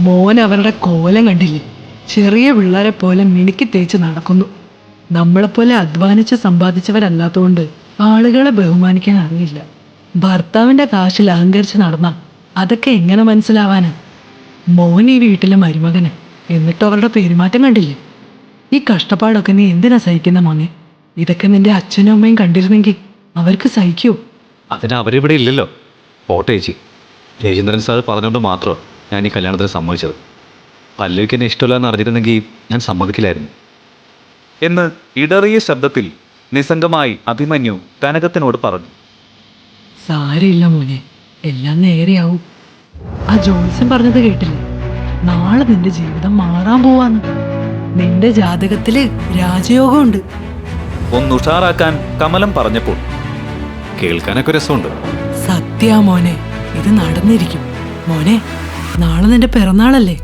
മോൻ അവരുടെ കോലം കണ്ടില്ലേ? ചെറിയ പിള്ളേരെ പോലെ മിനുക്കി തേച്ച് നടക്കുന്നു. നമ്മളെപ്പോലെ അധ്വാനിച്ച് സമ്പാദിച്ചവരല്ലാത്തതുകൊണ്ട് ആളുകളെ ബഹുമാനിക്കാൻ അറിയില്ല. ഭർത്താവിൻ്റെ കാശിൽ അഹങ്കരിച്ച് നടന്ന അതൊക്കെ എങ്ങനെ മനസ്സിലാവാന്? മോൻ ഈ വീട്ടിലെ മരുമകന്, എന്നിട്ട് അവരുടെ പെരുമാറ്റം കണ്ടില്ലേ? ഈ കഷ്ടപ്പാടൊക്കെ നീ എന്തിനാ സഹിക്കുന്ന മോനെ? ഇതൊക്കെ നിന്റെ അച്ഛനും അമ്മയും കണ്ടിരുന്നെങ്കിൽ അവർക്ക് സഹിക്കൂ? അതിന് അവരിവിടെ ഇല്ലല്ലോ. പോട്ടെ ചേച്ചി, രജീന്ദ്രൻ സാർ പറഞ്ഞുകൊണ്ട് മാത്രമാണ് ഞാൻ ഈ കല്യാണത്തിന് സമ്മതിച്ചത്. പല്ലവിക്ക് എന്നെ ഇഷ്ടമില്ല എന്ന് അറിഞ്ഞിരുന്നെങ്കിൽ ഞാൻ സമ്മതിക്കില്ലായിരുന്നു. എന്ന് ഇടറിയ ശബ്ദത്തിൽ നിസ്സംഗമായി അഭിമന്യു കനകത്തിനോട് പറഞ്ഞു. സാരമില്ല മോനെ, എല്ലാം നേരെയാവും. ആ ജോത്സ്യൻ പറഞ്ഞത് കേട്ടില്ലേ? നാളെ നിന്റെ ജീവിതം മാറാൻ പോവാന്ന്. നിന്റെ ജാതകത്തില് രാജയോഗമുണ്ട്. ഒന്നുഷാറാക്കാൻ കമലം പറഞ്ഞപ്പോൾ കേൾക്കാനൊക്കെ രസമുണ്ട്. സത്യാ മോനെ, ഇത് നടന്നിരിക്കും. മോനെ, നാളെ നിന്റെ പിറന്നാളല്ലേ?